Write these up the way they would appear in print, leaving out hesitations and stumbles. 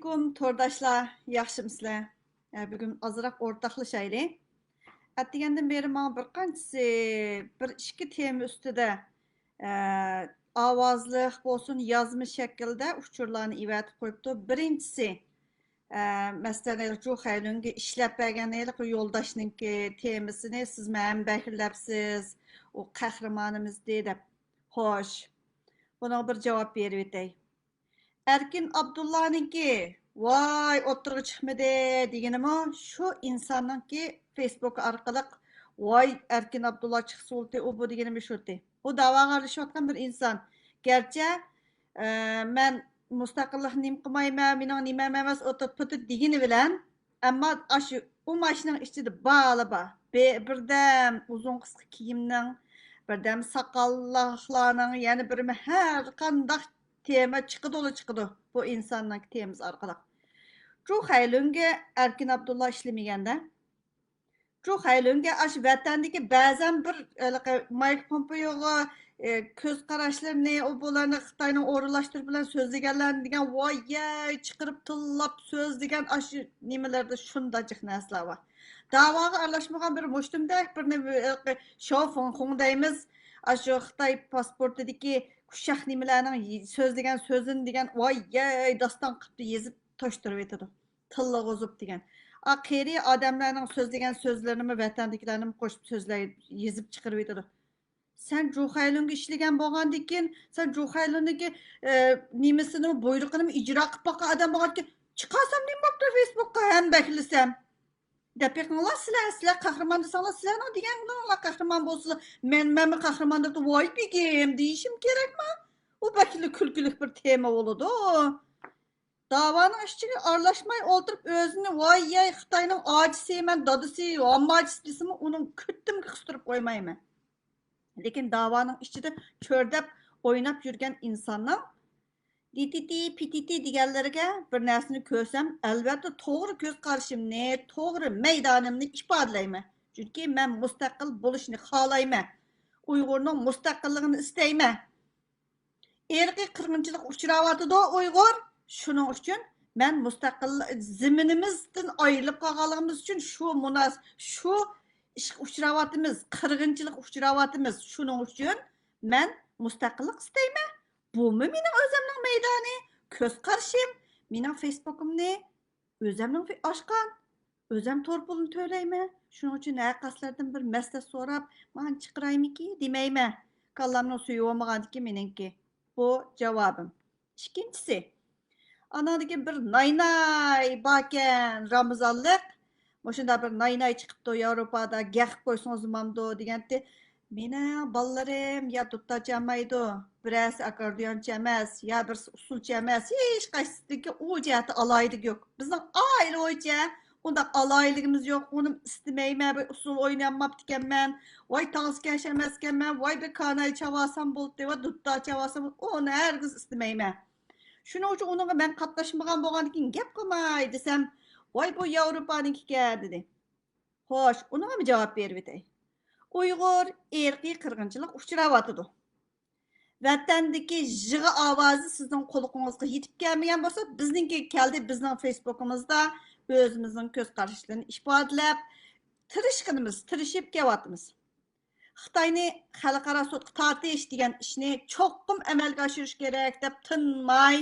Assalamualaikum tordaşlar, yaxşımısınızlar? Bugün azıraq ortaqlaşaylı. Atdigəndən beri mənə bir qançası bir iki tema üstüdə e, avazlıq olsun, yazma şəkildə uçurlarını ivatib qoyubdu. Birincisi, məsələn, Ruh Əylünge işləb bəgənəylik yoldaşınınki temasını siz mənim bəkirləbsiz, o qəhrəmanımız deyib. Xoş, buna bir cavab verib etək. Erkin Abdullah'ınki vay oturuğa çıkmadı degeni mi? Şu insanın ki Facebook arkalık vay Erkin Abdullah çıksa oldu o bu degeni mi şurdu? Bu dava karışıyotgan bir insan. Gerçi ben müstakillik nim kımayma, benim nimem emas oturup pıtı degeni bilen ama aşı o maşının içinde bağlı ba. Birdem uzun kısa kiyimden birdem sakallarının yani bir her kandak tema çıkıdı bu insanın temiz arkalık. Ruh Əylünge Erkin Abdullah işlemegende. Ruh Əylünge aş vatandaki bazen bir Mike Pompeo'ga köz kararlarını o bularını Xitayning o'rinlashtirib bilan so'zlaganlarni degan voy yey chiqirib tillab söz degan aşı nimalarda shundajik narsalar var. Davaga aralashmagan bir mushtumdak bir shofon deymiz. Aşı Xitoy pasportidagi kuşak nimalarning so'zlagan so'zini degan voy yey daston qilib yezib toshtirib etadi. Tilla g'ozib degan. Qeri odamlarning so'zlagan so'zlarini vatandagilarni qo'shib so'zlay yezib chiqarib etadi. Sen Ruhaylunga ishlagan bo'lgandan keyin sen Ruhaylundagi nimasini buyruqini ijro qilib boqqan odam bo'lganki chiqarsam nima bo'pti Facebookka ham baklasam deb yiqinglar sizlar qahramon desanglar sizlarning deganlar qahramon bo'lsa men qahramon deb voy begim deyishim kerakmi? U bakili kulgulik bir tema bo'ladi. Davanın işçiliği arlaşmay oturup özünü vay yay Xitayning acisi men dadısı ammacisi desimi onun küttüm kıstırıp koymayım. Lekin davanın içinde çördep oynap yürgen insanlar dititi pititi deganlarga bir narsani ko'rsam albatta to'g'ri ko'z qarashimni to'g'ri maydanimni ifodalayman chunki men mustaqil bo'lishni xohlayman uyg'urning mustaqilligini istayman erkiy qirg'inchilik uchrayotidi uyg'ur shuning uchun men mustaqil ziminimizdan ayrilib qolganligimiz uchun shu ishga uchrayotimiz qirg'inchilik uchrayotimiz shuning uchun men mustaqillik istayman. Bu mu mening o'zimning maydoni? Ko'z qarashim, mening Facebook'imni o'zimning ochgan, o'zim torpulni to'layman. Shuning uchun haqiqatlardan bir masla so'rab, "Men chiqiraymiki?" demayman. Kallamni suyi olmaganki meningki. Bu javobim. Ikkinchisi, anadagi bir naynay bakan Ramazonlik, o'shanda bir naynay chiqibdi Yevropada, gaqib qo'ysangiz mamdo deganda meni ballalarim ya dutta chamaydi, birasi akordeonchi emas, ya bir usulchi emas, hech qaysidagi u jihati alaylik yo'q. Bizning oila bo'yicha unda alayligimiz yo'q. Uni istamayman, bir usul o'ynayapti ekanman. Voy tavsiyash emas ekanman, voy bir kanay chavasam bo'ldi va dutta chavasam, uni hargiz istamayman. Shuning uchun unga men qatnashmagan bo'lgandan keyin gap qilmay desam, voy bu Yevropaniki dedi. Xo'sh, unga bir javob berib o'tay. Uyg'ur erkiy qirg'inchilik uchrayotidi. Vatandagi jig'i ovozi sizning quloqingizga yetib kelmagan bo'lsa, bizningki keldi, bizning Facebook'imizda o'zimizning ko'z qarashlarini ifodalab, tirishib kelyapmiz. Xitoyni xalqaro sudga tortish degan ishni cho'qqim amalga oshirish kerak deb tinmay,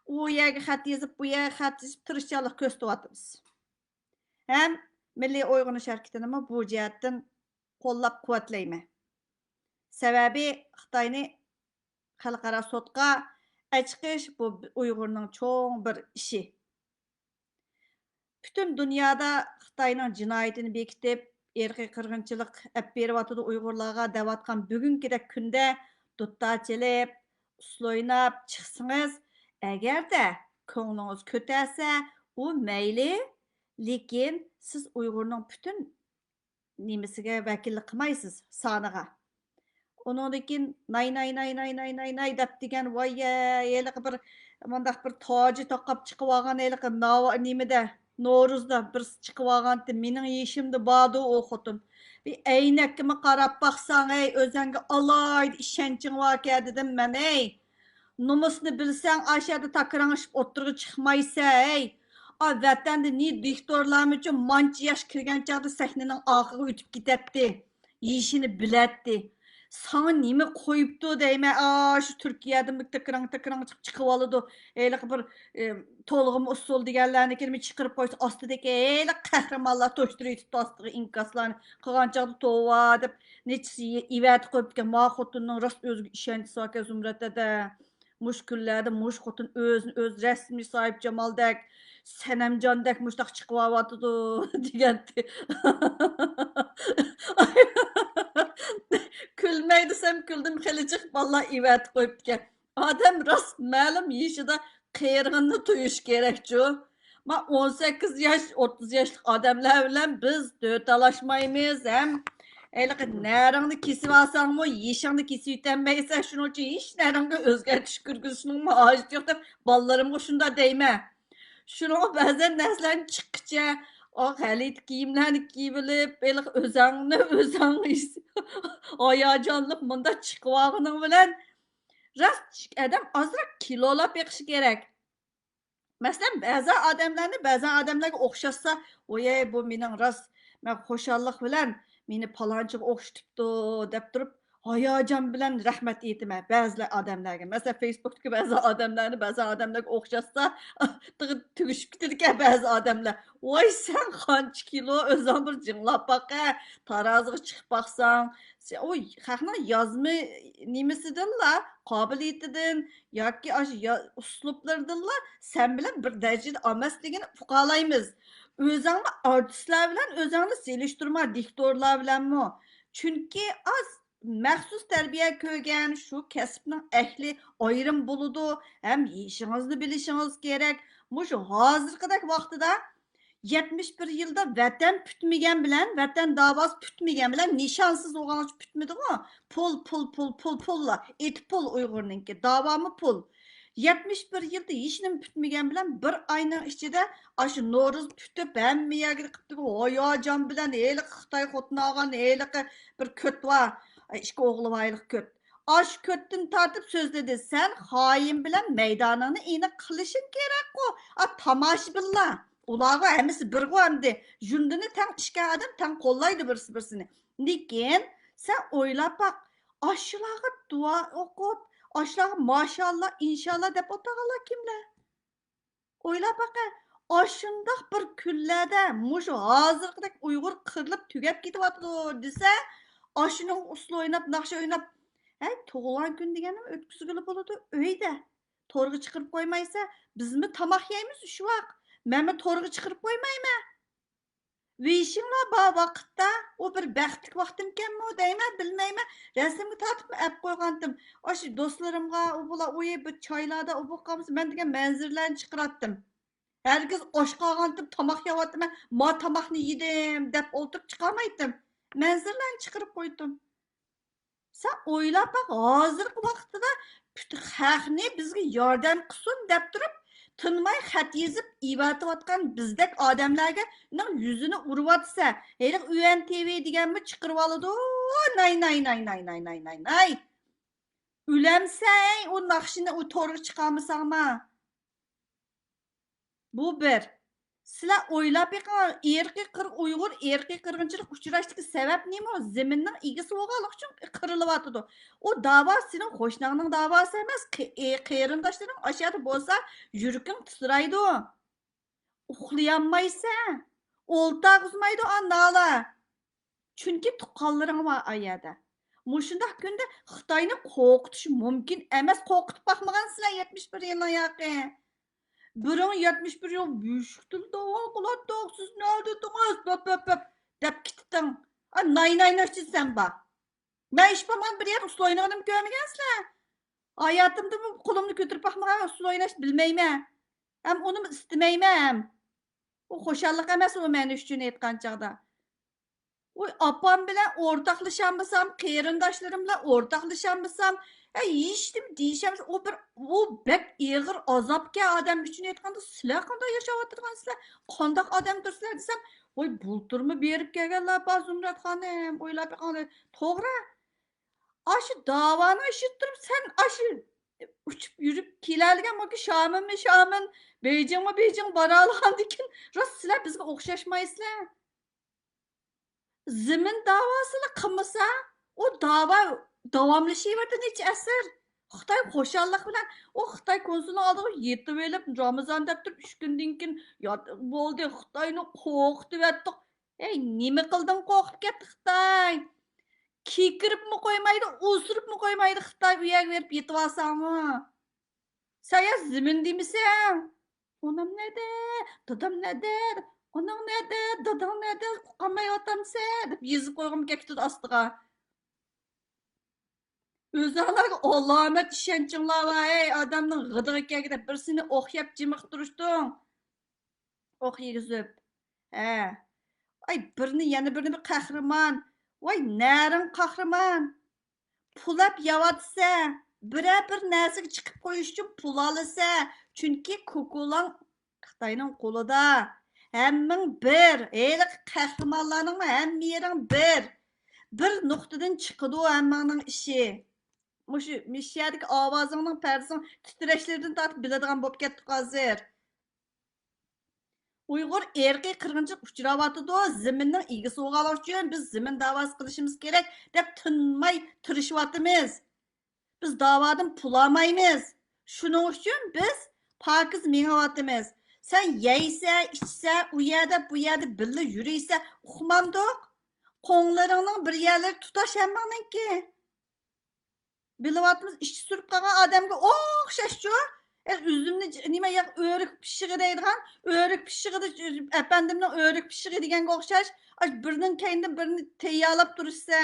u yerga xat yozib, bu yerga xat yozib tirishchilik ko'rsatyapmiz. Ham Milliy Uyg'unish harakatini bu jihatdan qo'llab quvvatlayman. Sababi Xitoyni xalqaro sudga chiqish bu Uyg'urning cho'ng bir ishi. Bütün dünyada Xitoyning jinoyatini bekitib, erkiy qirg'inchilik olib beryotidi Uyg'urlarga deyotgan bugünkidek kunda duttachilik, usul o'ynab chiqsangiz, agarda ko'nglingiz ko'tarsa, u mayli, lekin siz Uyg'urning bütün nimasiga vakillik qilmaysiz, soniga. Onundan nay deb degan voy eliq bir mundaq bir toji taqab chiqib olgan eliq nimada No'ruzda bir chiqib olganda mening yeshimda bordi u xotin. Bir aynakka qarab baqsang, ey o'zingga alaydi ishonching bor dedim men ey. Numusunu bilsen aşağıda takıranışıp oturup çıkmaysa ey. Vatanda ne diktorlarım için mançı yaş kirgen çağda sahnenin ahırı ötüp gidetti. Yişini biletti. Sana nemi koyuptu deyme. Şu Türkiye'de bir tıkıran çıkıp alıdı. Eyle bir tolğum usul digerlerini kelime çıkarıp koysa astıdaki eyle kahramanlar toşturuyor tuttu astığı inkaslarını. Kıgançağı tova deyip neçisi ivet koyup ki ma xotunun rast özgü işentisi var ki zümrette de. Muş küllerde muş xotun öz resmi sahip Camaldek. Senemcandek muştaq çıkıp avatıdı degendi. Külmey desem küldüm helicik vallahi ivet koyup ki. Adam rast məlum yişida qeyrğını tuyuş gerek cu. Ma 18 yaş 30 yaşlık adamlar bilen biz dötalaşmayımız hem Eyle nerangni kesip alsan mı, yeşangni kesip yitenmeyse şunun için hiç nerangni özge tüşkürgüsünün mü ağacı yok da ballarım şunda değme. Şunu bazen neslen çıkça o halit giyimlerini giyibilip böyle özangni ayacanlık bunda çıkıvağının bilen rast adam azrak kilolap yakışı gerek. Mesela bazı adamlarga o'xshasa, "Oy, bu mening rast men xo'shallik bilan meni palonchiga o'xshatibdi" deb turib, hayajon bilan rahmat aytaman ba'zi odamlarga. Masalan, Facebookdagi ba'zi odamlarga o'xshasa, tugishib ketadi ekan ba'zi odamlar. "Voy, sen qancha kilo o'zing bir jinglab baqa, taroziga chiqib baqsang, oy, xalqning yozma nimasidanla, qobiliyatidan yoki uslublardanla sen bilen bir derecede emasligini uqalaymiz. Özüңni artistlar bilen özüңni selishtirma diktorlar bilenmi? Çünkü az maxsus terbiye ko'rgan shu kasbning ahli ayrim bo'ludi. Hem yeyishingizni bilishingiz kerak. Mushu hozirgidek vaqtida 71 yılda vatan pütmegen bilen, vatan davası pütmegen bilen nişansız olan pütmedi o. Pulla. Et pul Uygur'unki. Davamı pul. 71 yılda işinin pütmegen bilen bir ayının içinde aşı Noruz pütüp hem mi yergide kıptık o ya can bilen eyle Xitay xotunu ağan eyle bir köt var. İşte oğlu vaylık köt. Aş köttün tartıp sözledi. Sen hain bilen meydanını iğne kılışın gerek o. Tamaş billah. Ularga hemisi bir qo'yamdi. Jundini tang ishga adam tang qo'llaydi birsini. Lekin sen o'ylab baq, ashlarga duo o'qib, ashlarga mashallah, inshaalloh deb o'tag'anlar kimlar? O'ylab baq, ashundaq bir kunlarda mush hozirgidek Uyg'ur qirilib tugab ketyapti desa, ashuning uslu o'ynab, naqsha o'ynab, tug'ilgan kun deganim o'tkazgili bo'ladi uyda. To'rga chiqarib qo'ymaysa, bizmi tomoq yeymiz shu vaqt. Məni torğa çıxırıb qoymayma. Vişinla ba vaqtda o bir bəxtlik vaxtımkənmi o deymə, bilməymə. Rəsmimi tatıb əp qoyğandım. Aşı dostlarımğa o bula oyu bu çaylarda o bu qamısı mən degan mənzirlərini çıxıratdım. Herkes oş qalğandım, tamaq yavatdım. Ma tamaqni yedim deb olturub çıxarmaydım. Mənzirlərini çıxırıb qoydum. Sen oylab bax, hozirgi vaqtida bütün xalqni bizga yordam qilsin deb turib tınmay xat yazıp ivatıyotgan bizdek adamlarga yüzünü urvatsa, hele UNTV degan mi çıqırıp alıdı. Nay. Ülemsey o naqshini o to'rga chiqarmasangma. Bu bir. Sizlar o'ylab beqing, erkiy Uyg'ur erkiy qirg'inchilik uchrashdagi sabab nima? Zaminning egasi bo'lganlik uchun qirilyapti. O davo sening qo'shningning davosi emas, qarindoshlaring aşağıda bo'lsa, yuraging titraydi. Uxlayolmaysan. O'ltaq uzmaydi anala. Chunki tuqqanlaring bor ayada. Mushundaq kunda Xitoyni qo'rqitish mumkin emas. Qo'rqitib baxmagansizlar 71 yildan yaqin. Bürün 71 yıl büyüştül doğal kulattıq, siz neredediniz? Böp. Dep gittin. Nay sen bak. Ben iş baman bir yer usul oynadım görmegensiler. Hayatımda bu kolumunu götürüp bakmağa usul oynaş bilmeyme. Hem onu istemeyim. O hoşallık emas o meni üçün etkan çağda. Oy apam bilen ortaklaşanmasam, qarindoshlarımla ortaklaşanmasam, yeyishdim deyishim, o bek ig'ir azobga odam uchun aytganda sizlar qanday yashayotgansizlar, qanday odamdirsizlar desam, voy bulturmi berib kelganlar bor Zumrad xonim, o'ylab qani, to'g'ri. Aşı davani eshittirib sen aşı uçup yürüp kelerken bakı Şam'ın mı Şam'ın, Beyjing mi Beyjing baralandikin, rost sizler bizga o'xshashmaysizlar. Zimin davasını qilmasa, o dava davomlashaverdi necha asr. Xitoy xo'shallik bilan o Xitoy konsulini oldiga yetib elib, Ramazon deb turib 3 kundan keyin bo'ldi, Xitoyni qo'rqitib yotdik. Ey, nima qilding qo'rqib ketdi Xitoy? Kekiribmi qo'ymaydi, o'siribmi qo'ymaydi Xitoy bu yerga berib yetib olsangmi? Sen ya zimin demisan? Onam nerede? Dadam nerede? Onam nerede? Dadam nerede? Uqamayyotamsan deb yezib qo'yg'im kelibdi astiga. O'zinglarga alomat ishonchinglar var. Ey, odamning g'idig'i kelgida birsini o'xyab jimiq turishding. O'q yegizib. He. Ay, birini yana birini bir qahramon. Voy, naring qahramon. Pulab yavatsa, bir narsaga chiqib qo'yish uchun pul olsa, chunki kokolang Xitoyning qo'lida. Hammang bir, ey qahramonlarning hammang bir. Bir nuqtadan chiqadi hammangning ishi. Mushu mishiyadagi ovozingning pardasini titrashlardan tortib biladigan bo'lib ketdik hozir. Uyg'ur erkiy qirg'inchilik uchrayotidi, zaminning egasi bo'lganlik uchun biz zamin da'vosi qilishimiz kerak deb tinmay tirishyapmiz. Biz davadan pul olmaymiz. Shuning uchun biz pokiz mengyapmiz. Sen yeysa, ichsa, u yerda bu yerda billa yuriysa, uqmandiq. Qo'nglaringning bir yerlari tutash hammaniki. Bilyapmiz, ishchi surib qolgan odamga o'xshashchu. Üzümni nima yoq o'rik pishig'i deydigan, o'rik pishig'ida apandimning o'rik pishig'i deganga o'xshash, birning keyindan birini tayyorlab turishsa.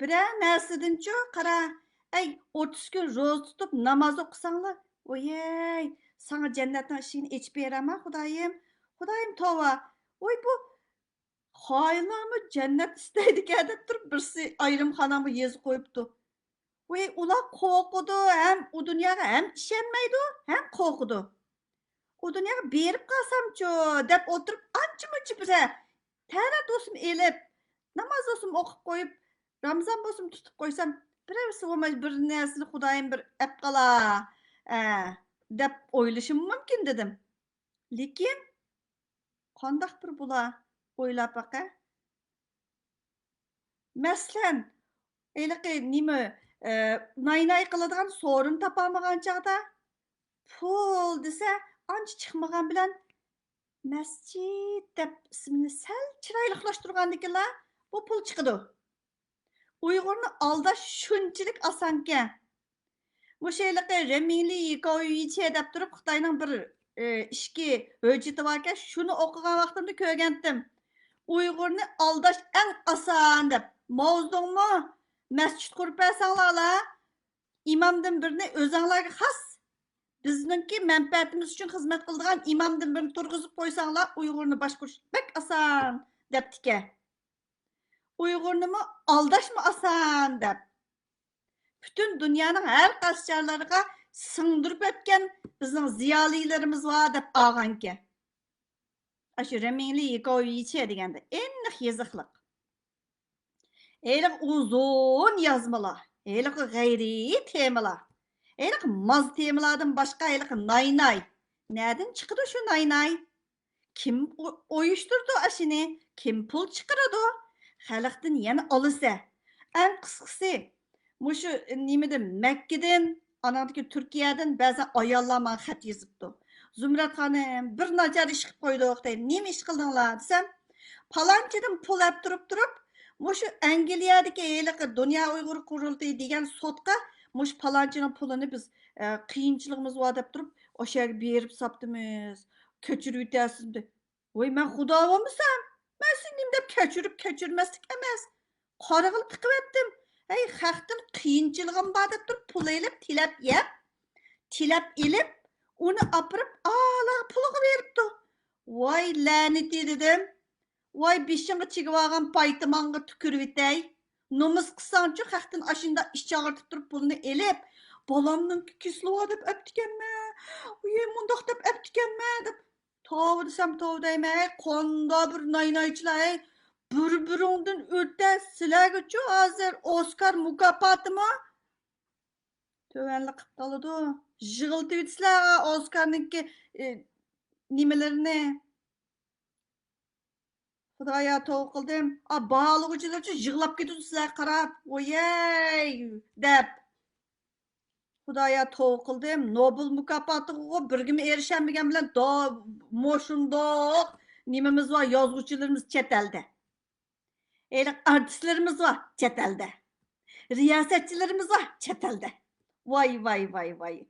Biror narsadanchu qara, ay 30 kun ro'za tutib namoz o'qisanglar, voyey, sana jannatning eshigini ochib beraman, Xudoyim. Xudoyim tova. Voy bu xoinlarmi jannat istaydigan deb turib birsi ayrimxonamga yezib qo'yibdi. Voy, ular qo'rqidi, ham u dunyoga ham ishonmaydi, ham qo'rqidi. U dunyoga berib qolsamchu deb o'tirib ancha-muncha biza tara do'stim elib, namoz do'stim o'qib qo'yib, Ramazon bo'lsin tutib qo'ysam, birisi bo'lmay bir narsani Xudoyim bir ap qala, deb o'ylashim mumkin dedim. Lekin qandaqdir bular o'ylab baqa. Masalan, eliqi nima nay qiladigan so'rin topolmagan chog'da pul desa, ancha chiqmagan bilan masjid deb ismini sal chiroylixlashtirgandikilar bu pul chiqadi. Uyg'urni aldash shunchalik osonkan. Mushaylaqi Remingli Yikoviche deb turib Xitoyning bir ishki hujjati borkan, shuni o'qigan vaqtimda ko'rgandim. Uyg'urni aldash eng oson deb. Mavzungmi? Masjid qurib bersanglar, imomdan birini o'zinglarga xos bizningki manfaatimiz uchun xizmat qiladigan imomdan birini turg'izib qo'ysanglar, Uyg'urni boshqarish bek oson debdiki. Uyg'urnimi aldashmi oson deb. Bütün dünyanın her qaşçarlarına sındırıp etken bizning ziyolilarimiz var deb olganki. Aşı Remingli Yikoviche deganda aniq yeziqliq. Eliq uzun yozmalar, eliq g'ayriy temalar, eliq maz temalardan boshqa eliq nay. Nereden chiqdi shu nay? Kim uyushtirdi ashini? Kim pul chiqaradi? Xalqdan yana olsa. En qisqasi Muşu nimede Mekke'den, anadaki Türkiye'den bazen ayarlaman xat yazıptı. Zümrət Hanım, bir nacar iş koyduk deyim. Nime iş kıldınlar desem, palançıdan pul hep durup, muşu Angliya'daki eyliqi Dünya Uygur Kurultayı degen sotka, muş palançının pulunu biz kıyınçılığımız var deyip durup, o şeye berip saptımız, köçürüp ötəsiz de. Oy, ben Xudovo mısam? Ben senin de köçürmeslik emez. Qarıqılıp tıkıp ettim. Hey, xalqdan qiyinchiligim bor deb turib pul elib, tilab elib, uni opirib, ala pulga beribdi. Voy la'nati dedim. Voy beshingga chigib olgan paytimanga tukirib etay. Nomus qilsangchi xalqdan ashunda ish chaqirtib turib pulni elib, bolamning kislova deb aptikanma. Voy mundoq deb aptikanma deb. Tov desam tov deyman. Qonda bir naynaychilar. Bir-biringdan öte sizlargacha hozir Oskar mukofotimi tovanlik qilib qoladi. Yig'iltiysizlar Oskarniki nimalarini. Xudoyo tov qildim. Bağlıqçılarcha yig'lab ketadi sizlarga qarab. Voyay deb. Xudoyo tov qildim. Nobel mukofotiga birgimi erishamagan bilan moshundoq nimamiz bor, yozuvchilarimiz chet elda. Artistlarimiz var chet elda. Riyosatchilarimiz var chet elda. Voy.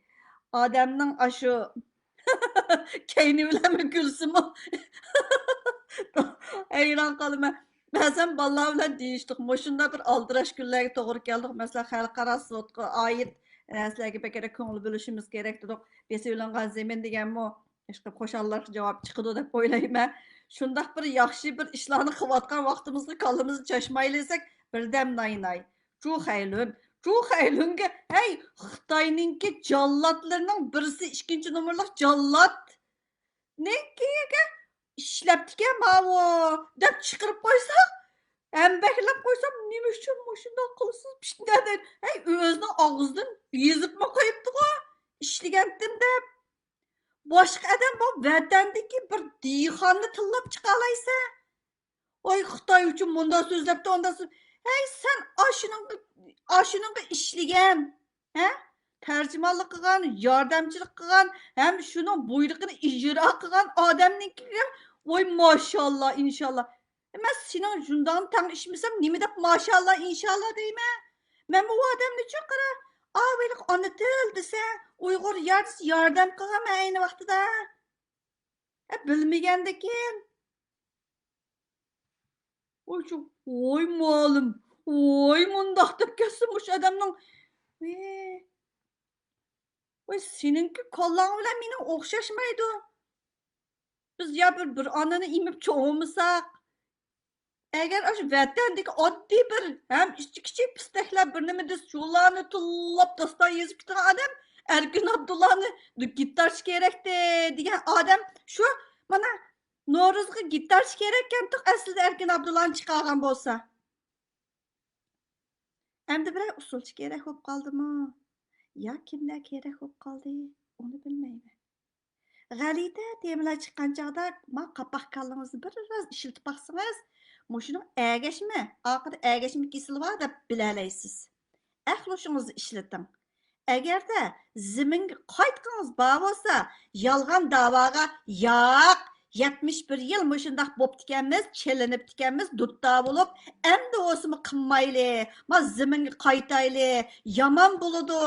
Odamning ashu keyni bilan gulsimi? Hayron qolaman. Ba'zan bolalar bilan deyishdik. Moshunda bir aldirash kunlarga to'g'ri keldik. Masalan, xalqaro sudga oid narsalarga bekara ko'ngil bo'lishimiz kerak dedik. Besilangan zemin deganmi? Ishqib qo'shanlar javob chiqadi deb o'ylayman. Shundaq bir yaxshi bir ishlarni qilayotgan vaqtimizda kallamizni chashmaylasak, birdam nay. Chu Haylunga, hey, Xitoyninki jallodlarning birisi 2-nomerlik jallod. Neki ishlabdikan mavo deb chiqirib qo'ysak, ambaklab qo'ysam, nima uchun shundoq qilsiz pishnadan? Hey, o'zining og'zidan yezibmi qo'yibdi-ku, ishlagandim deb. Boshqa odam bu vatandagi bir dehqonni tillab chiqa olaysa. Oy, Xitoy uchun bunda so'zlabdi, onda so'z. Hey, sen ashuninga ishlagan, ha? Tarjimonlik qilgan, yordamchilik qilgan, ham shuning buyruqini ijro qilgan odamnikiga voy mashallah, inshaalloh. Emas, sening shundan tang ishmisam, nima deb mashallah, inshaalloh deyman. Men bu odamni uchun qara, avvaliq ona til desa, Uyg'ur yordam qilgan ayni vaqtida. Bilmagandikin. Oy muallim, oy mundaq deb kelsin mush odamning. Oy, seninki kollang bilan mening o'xshashmaydi. Biz ya bir onani imib cho'g'misak, agar o'sha vatandagi oddiy bir ham kichik pistaklar bir nima desa, shularni tullab daston yezib ketgan odam Erkin Abdullahni gitarchi kerakdi degan odam shu mana No'ruzga gitarchi kerakkan aslida Erkin Abdullahni chiqargan bo'lsa. Endi bir usulchi kerak bo'lib qoldimi? Ya kimlar kerak bo'lib qoldi? Uni bilmayman. G'alita temalar chiqqan chog'da men qapoq kallangizni biroz ishlatib baqsangiz, mushuning agashmi, oxiri agashmi kesilib deb bilalaysiz. Ahlushingizni ishlating. Agarda ziminga qaytqingiz bor bo'lsa, yolg'on da'voga yo'q, 71 yil mushundaq bo'ptikanmiz, chelinibdikanmiz, dutta bo'lib, endi o'simi qilmayli, ma ziminga qaytayli, yomon bo'ladi.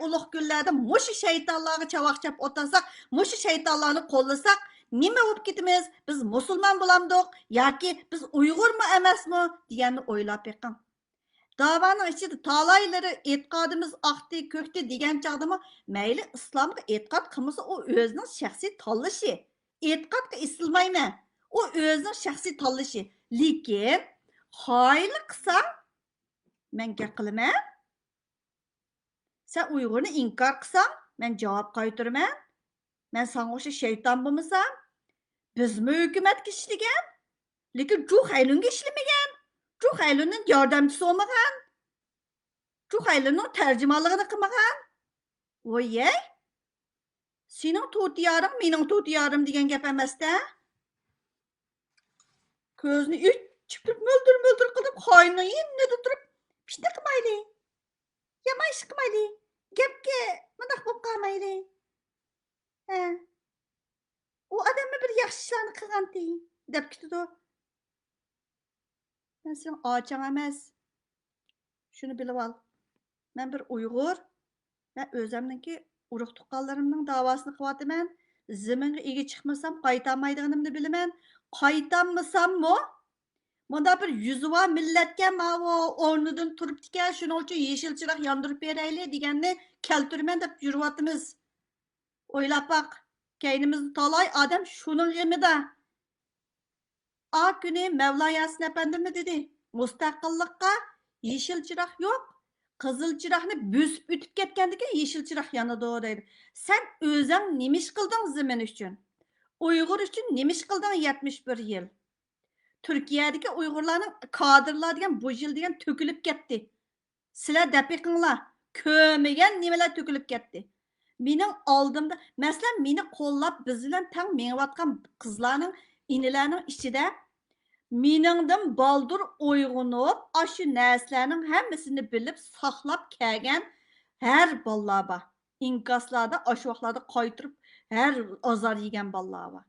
Ulug' kunlarda mushi shaytonlarga chavoqchab o'tasak, mushi shaytonlarni qo'llasak, nima bo'lib ketamiz? Biz musulmon bo'lamdiq yoki biz Uyg'urmi emasmi deganni o'ylab beqing. Davanın içinde talayları etkadımız aktı köktü degen çağdımı meyli İslam'a etkat kımısı o özünün şahsi tallışı. Etkatka isilmayma. O özünün şahsi tallışı. Lekin hayli kısa men qilma. Sen Uyg'urni inkar qilsang, men javob qaytaraman. Men sana o'sha shayton bo'lmasam, bizmi hukumatga ishlagan, lekin Chu Haylunga ishlamagan. Chu Haylunning yordamchisi olmagan. Chu Haylunning tarjimonligini qilmagan. Voyey. Sening to'tiyaring, mening to'tiyarim degan gap emas-da. Ko'zni ichib mo'ldir qilib, xoyni yennida turib, pishta qilmayli. Yomon ish qilmayli. Gapga bundoq bo'lib qolmayli. U odamni bir yaxshi ishlarni qilgan-di, deb ketdi. Men sen ochang emas. Shuni bilib ol. Men bir Uyg'ur va o'zimniki urug' tuqqanlarimning davosini qilyapman. Ziminga ega chiqmasam qaytolmaydiganimni bilaman. Qaytolmasammi? Bunda bir yuzuva millatga mavo o'rnidan turibdi-kan, shuning uchun yeshil chiroq yondirib berayli deganni keltirman deb yuryapmiz. O'ylab baq, keynimizda talay odam shuning g'imida. A kuni Mevla Yasin efendimi dedi, mustaqillikqa yeshil chiroq yo'q, qizil chiroqni bo'sib o'tib ketgandikan yeshil chiroq yonadi deydi. Sen o'zing nima ish qilding zimin uchun? Uyg'ur uchun nima ish qilding 71 yil? Türkiye'deki Uygurlarning kadrlar degan bu yil degan tökülüp ketdi. Sizlar daqiqinglar, ko'magan nimalar to'kilib ketdi. Mening oldimda, masalan, meni qo'llab biz bilan tang mengayotgan qizlarning, inilarning ichida meningdan baldur uyg'unib, shu narsalarning hammasini bilib, saqlab kelgan har bolalar bor. İnkaslarda, shu vaqtlarda qaytirib, har azor yegan bolalar bor.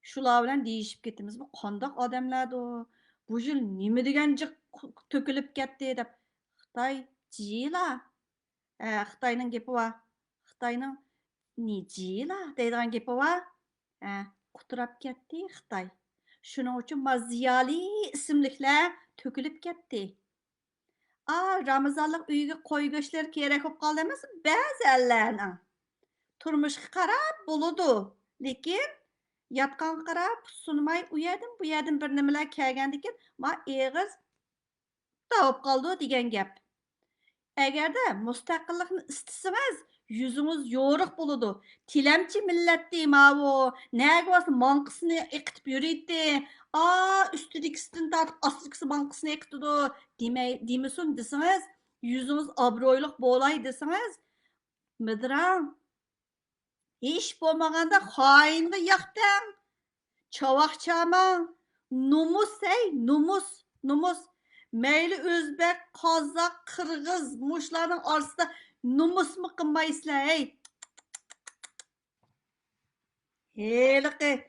Shular bilan deyishib ketamiz. Bu qandoq odamlardi u? Bu yil nima degan jiq to'kilib ketdi deb. Xitoy jiyla. Xitoyning gapi bor. Xitoyning ni jiyla deydigan gapi bor. Quturab ketdi Xitoy. Shuning uchun maziyali ismliklar to'kilib ketdi. Ramazonlik uyga qo'y go'shtlari kerak bo'lib qoldi emas, ba'zilarning. Turmushga qarab bo'ladi. Lekin yotgan qarab sunmay u yerdan bir nimalar kelgandikin, ma eg'iz tavib qoldi degan gap. Agarda mustaqillikni istasangiz, yüzünüz yo'riq bo'ladi. Tilamchi millatdi mavu, nega bo'lsa manqisini eqitib yuriydi. Üstüdikisidan tortib ostidikisi manqisini eqitidi. Demasin desangiz, yüzünüz obro'yliq bo'lay desangiz, midrang ish bo'lmaganda xoinga yoqding. Çavaq çamang, numus numus. Meyli Özbek, Kazak, Kırgız, muşların arasında numus mu qilmaysizlar, hey? Heliqi,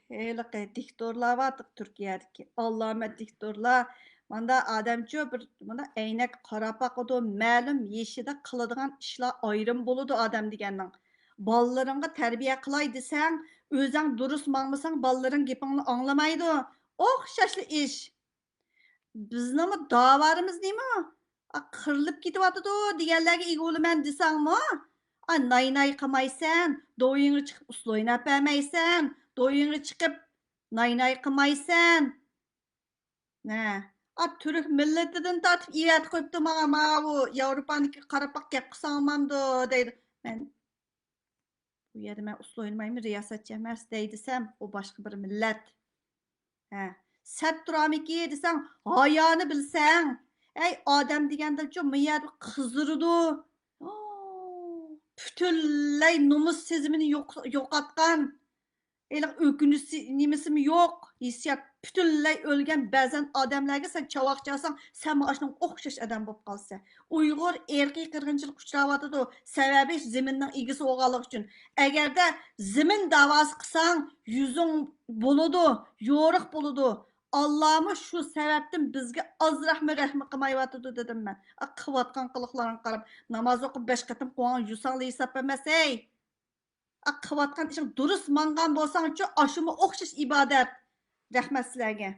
heliqi diktorlar var Türkiye'deki. Allah'ıma diktorlar. Manda adamcı bir manda aynak qarab baqıdı, ma'lum yeshida qiladigan ishlar ayrım boludu adam deganning. Balllarınga terbiye qilay desang, o'zing durust mangmasang, ballaring gapingni anglamaydi. O'xshashli ish. Bizning davarimiz nima? Qirilib ketyapti deganlarga ega bo'laman desangmi? Nay qilmaysan, do'yingga chiqib usul o'ynab bermaysan, do'yingga chiqib nay qilmaysan. Türk milletidan tortib iyat qo'yibdi mana bu Yevropaniki qarab gap qilsamamdi deydi. Men bu yerda men usul o'ynamayman, riyosatchi emas deysam, o boshqa bir millat. Sat turamiki desang, hayoni bilsang, ey odam deganda bu yer qizdirdi. Butunlay nomus sezimini yo'qotgan. Eliq ökünüsü nimesi mi yok? Hissiyat bütünlay ölgen bəzən adamlarga sen çavaq çalsan, sen maaşının oxşaş adam bolup qalsa. Uyğur erki qırğınçılıq uçravatıdı. Səbəbi ziminin igisi oğalıq üçün. Əgər də zimin davası qısan, yüzün boludu, yoruq boludu. Allah'ımı şu səbəbdən bizge az rəhmi qımayvatıdı dedim mən. Qıvatqan qılıqlarını qarab, namaz oqub 5 qatım qoğan yusanlı hesap eməsey. Qıvatqan işin durust mangan bolsan üçün aşımı oxşaş ibadet. Rəhmət sizlərə.